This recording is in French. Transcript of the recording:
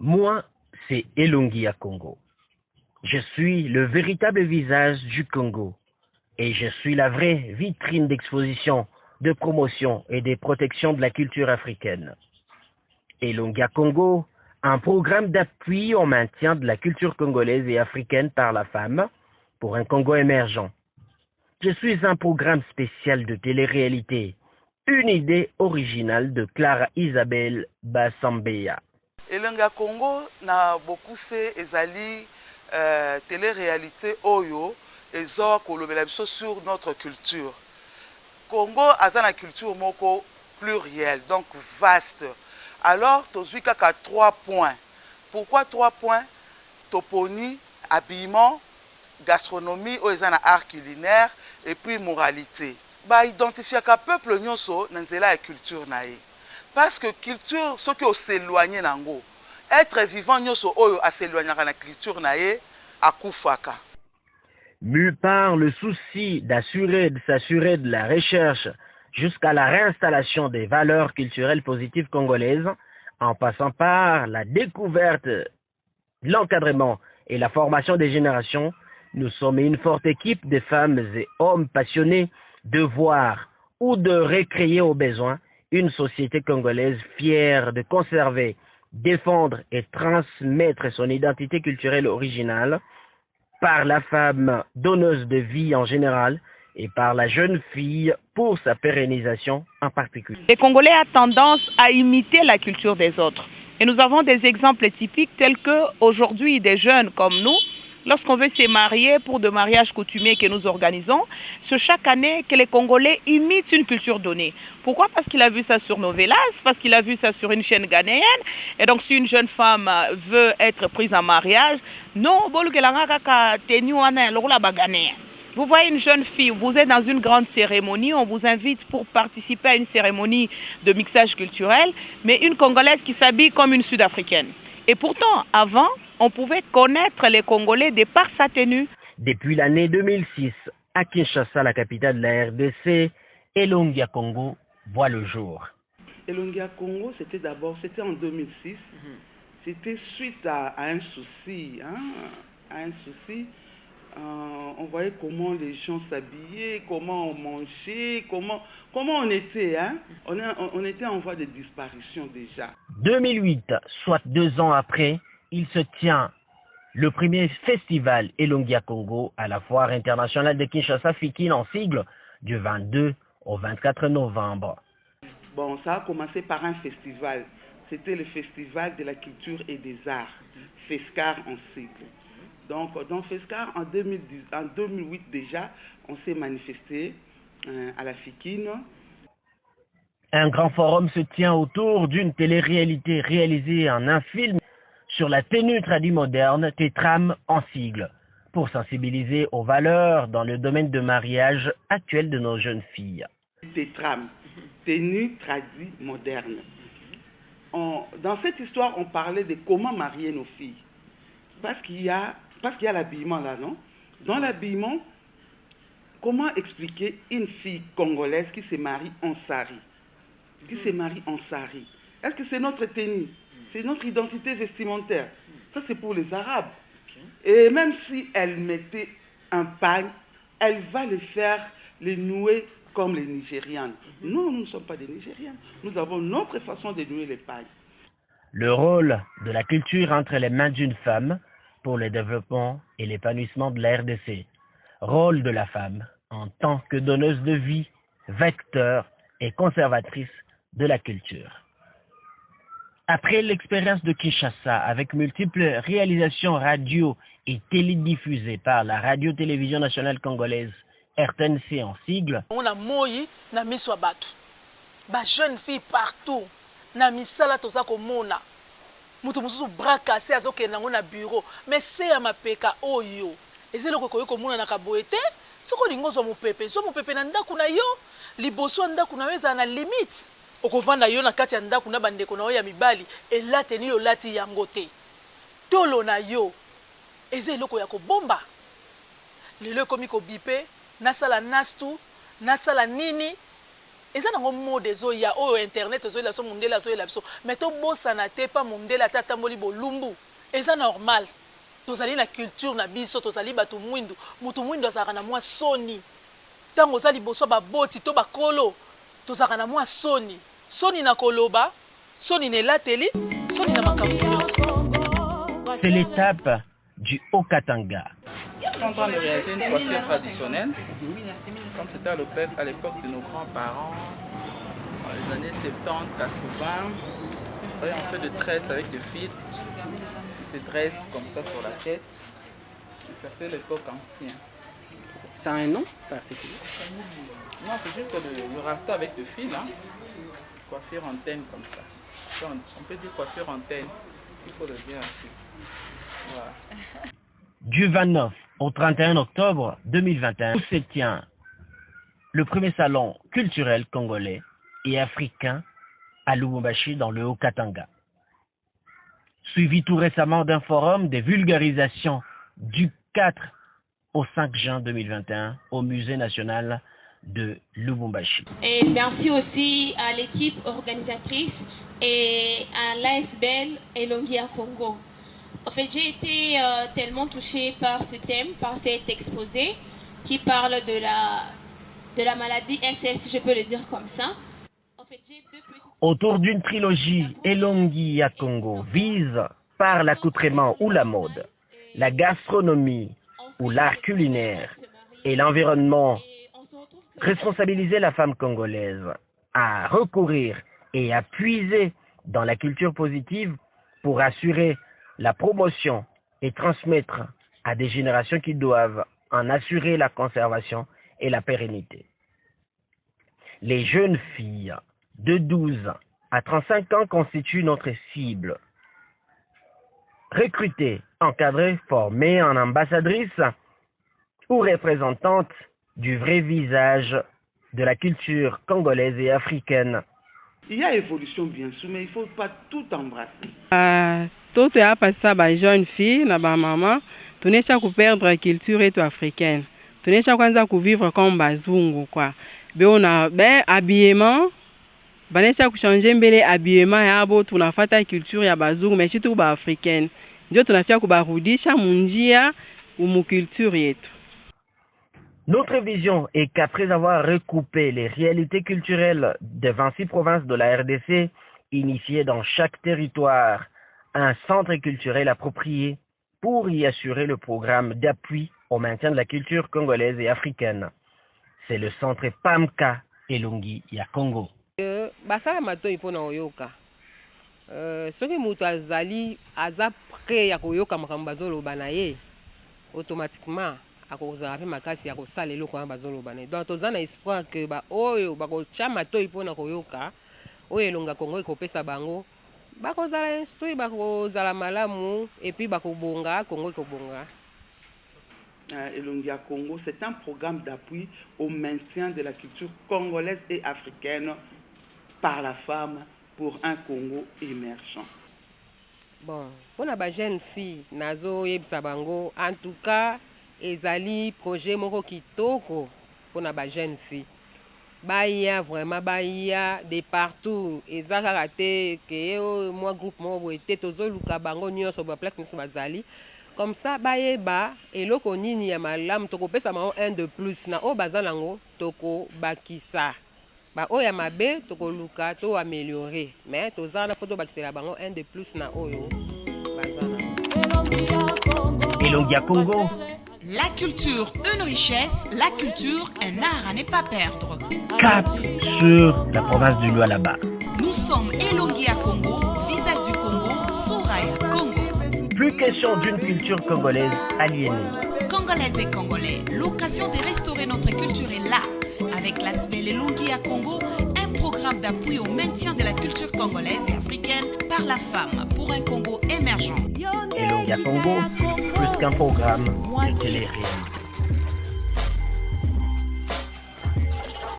Moi, c'est Elongia Congo. Je suis le véritable visage du Congo et je suis la vraie vitrine d'exposition, de promotion et de protection de la culture africaine. Elongia Congo, un programme d'appui au maintien de la culture congolaise et africaine par la femme pour un Congo émergent. Je suis un programme spécial de télé-réalité, une idée originale de Clara Isabelle Bassambeya. Elongia Congo na beaucoup se ezali télé-réalité oyo ezo kolobela biso sur notre culture. Congo a une culture moko plurielle, donc vaste. Alors, tozui kaka 3 points. Pourquoi 3 points? Toponie, habillement, gastronomie, na art culinaire et puis moralité. Ba identifier ka peuple nyonso na nzela ya culture na ye. Parce que culture, ce qui s'éloigné nango, être vivant nyonso oyo a s'éloigner na culture na ye, akufaka. Mu par le souci de s'assurer de la recherche jusqu'à la réinstallation des valeurs culturelles positives congolaises, en passant par la découverte, l'encadrement et la formation des générations, nous sommes une forte équipe de femmes et hommes passionnés de voir ou de recréer au besoin une société congolaise fière de conserver, défendre et transmettre son identité culturelle originale par la femme donneuse de vie en général et par la jeune fille pour sa pérennisation en particulier. Les Congolais ont tendance à imiter la culture des autres. Et nous avons des exemples typiques tels que aujourd'hui des jeunes comme nous, lorsqu'on veut se marier pour de mariages coutumiers que nous organisons, c'est chaque année que les Congolais imitent une culture donnée. Pourquoi? Parce qu'il a vu ça sur Novelas, parce qu'il a vu ça sur une chaîne ghanéenne. Et donc si une jeune femme veut être prise en mariage, non, vous voyez une jeune fille, vous êtes dans une grande cérémonie, on vous invite pour participer à une cérémonie de mixage culturel, mais une Congolaise qui s'habille comme une Sud-Africaine. Et pourtant, avant, on pouvait connaître les Congolais de par sa tenue. Depuis l'année 2006, à Kinshasa, la capitale de la RDC, Elongia Congo voit le jour. Elongia Congo, c'était en 2006. C'était suite à un souci, on voyait comment les gens s'habillaient, comment on mangeait, comment on était. On était en voie de disparition déjà. 2008, soit 2 ans après, il se tient le premier festival Elongia Congo à la foire internationale de Kinshasa Fikine en sigle du 22 au 24 novembre. Bon, ça a commencé par un festival. C'était le Festival de la culture et des arts, FESCAR en sigle. Donc, dans FESCAR, en 2008 déjà, on s'est manifesté à la Fikine. Un grand forum se tient autour d'une télé-réalité réalisée en un film sur la tenue tradie moderne, Tétram en sigle, pour sensibiliser aux valeurs dans le domaine de mariage actuel de nos jeunes filles. Tétram, tenue tradie moderne. Dans cette histoire, on parlait de comment marier nos filles. Parce qu'il y a l'habillement là, non? Dans l'habillement, comment expliquer une fille congolaise qui se marie en sari? Est-ce que c'est notre tenue? C'est notre identité vestimentaire. Ça, c'est pour les Arabes. Et même si elle mettait un pagne, elle va les nouer comme les Nigérianes. Non, nous ne sommes pas des Nigérianes. Nous avons notre façon de nouer les pagnes. Le rôle de la culture entre les mains d'une femme pour le développement et l'épanouissement de la RDC. Rôle de la femme en tant que donneuse de vie, vecteur et conservatrice de la culture. Après l'expérience de Kinshasa avec multiples réalisations radio et télédiffusées par la radio-télévision nationale congolaise RTNC en sigle, on a moyi na miswa batu. Ba jeune fille partout na misala toza komona. Mutu mususu bras cassé azoke nango na bureau mais c'est ya mapeka oyo. Ezelo ko koyiko mona na kaboete soko lingo zo mopepe na ndaku na yo liboso ndaku na weza na limite. Okovanda yo na kati ya ndaku na bandeko na yo ya mibali elate ni yo lati yango te. Tolo na yo ezeloko ya kobomba. Lelo komi ko bipe nasala nastu nasala nini eza nango mode ezoya oyo internet ezoyela biso mondele azoyela biso mais tobosana te pa mondele ata atamboli bolumbu eza normal tozali na culture na biso tozali bato mwindu mutu mwindu azalaka na mwa soni ntango oza liboso baboti to bakolo tozalaka na mwa soni na koloba soni na elateli soni na makambo nyonso. C'est l'étape du Haut-Katanga. On est en train de réaliser une coiffure traditionnelle, comme c'était à l'époque de nos grands-parents, dans les années 70, 80. Voyez, on fait des tresses avec des fils, ils se dressent comme ça sur la tête. Et ça fait l'époque ancienne. Ça a un nom particulier? Non, c'est juste le rasta avec des fils, hein. Coiffure antenne comme ça. On peut dire coiffure antenne, il faut le dire ainsi. Voilà. Du 29 au 31 octobre 2021, où se tient le premier salon culturel congolais et africain à Lubumbashi dans le Haut-Katanga. Suivi tout récemment d'un forum de vulgarisation du 4 au 5 juin 2021 au Musée national de Lubumbashi. Et merci aussi à l'équipe organisatrice et à l'ASBL Elongi à Congo. En fait, j'ai été tellement touchée par ce thème, par cet exposé qui parle de la maladie SS, je peux le dire comme ça. En fait, j'ai deux petites... Autour d'une trilogie, Elongi à Congo vise par l'accoutrement ou la mode, la gastronomie ou l'art culinaire et l'environnement, responsabiliser la femme congolaise à recourir et à puiser dans la culture positive pour assurer la promotion et transmettre à des générations qui doivent en assurer la conservation et la pérennité. Les jeunes filles de 12 à 35 ans constituent notre cible. Recrutées, encadrées, formées en ambassadrices ou représentantes du vrai visage de la culture congolaise et africaine. Il y a évolution bien sûr, mais il ne faut pas tout embrasser. Tout est passé à jeune fille, na ba maman, tu n'es pas perdre la culture africaine. Tu n'es pas vivre comme bazungu quoi. On a ben habillement, ben n'es pas changer mbele habillement ya bo tu na fata culture ya bazungu mais surtout ba africaine. Ndio tunafia kubarudisha munjia umu culture yetu. Notre vision est qu'après avoir recoupé les réalités culturelles des 26 provinces de la RDC, initiées dans chaque territoire un centre culturel approprié pour y assurer le programme d'appui au maintien de la culture congolaise et africaine. C'est le centre PAMCA Elongi ya Congo. Basala mato ipona oyoka. Soki mutu azali aza prêt ya koyoka makambo bazoloba na ye automatiquement akozala pe makasi ya kosala eloko wana bazoloba na ye. Donc toza na espoir que ba oyo bakotya mato ipona koyoka oyo elonga Congo ekopesa bango bakozala instruit bakozala malamu et puis bakobonga Congo ekobonga. Elongi à Congo, c'est un programme d'appui au maintien de la culture congolaise et africaine par la femme pour un Congo émergent. Bon, pour la jeune fille, nazo yebisa bango, en tout cas, ezali projet moko kitoko pour la jeune fille. Baya vraiment baya de partout, ezaka raté que moi groupe mo été tozo luka bango nyonso ba place nyonso bazali. Comme ça, bayeba eloko nini ya malamu toko pesa ma un de plus na o bazanango toko bakisa. Ba o ya mabe toko luka to améliorer. Mais tozana poto bakisela bango un de plus na oyo bazanango. Elongi à Congo. La culture, une richesse, la culture, un art à ne pas perdre. Cap sur la province du Lualaba. Nous sommes Elongi à Congo, visage du Congo, Soraya Congo. Plus question d'une culture congolaise aliénée. Congolaises et Congolais, l'occasion de restaurer notre culture est là. Avec l'ASBL Elongi à Congo, un programme d'appui au maintien de la culture congolaise et africaine par la femme pour un Congo émergent. Elongi à Congo, plus qu'un programme de télé-réalité.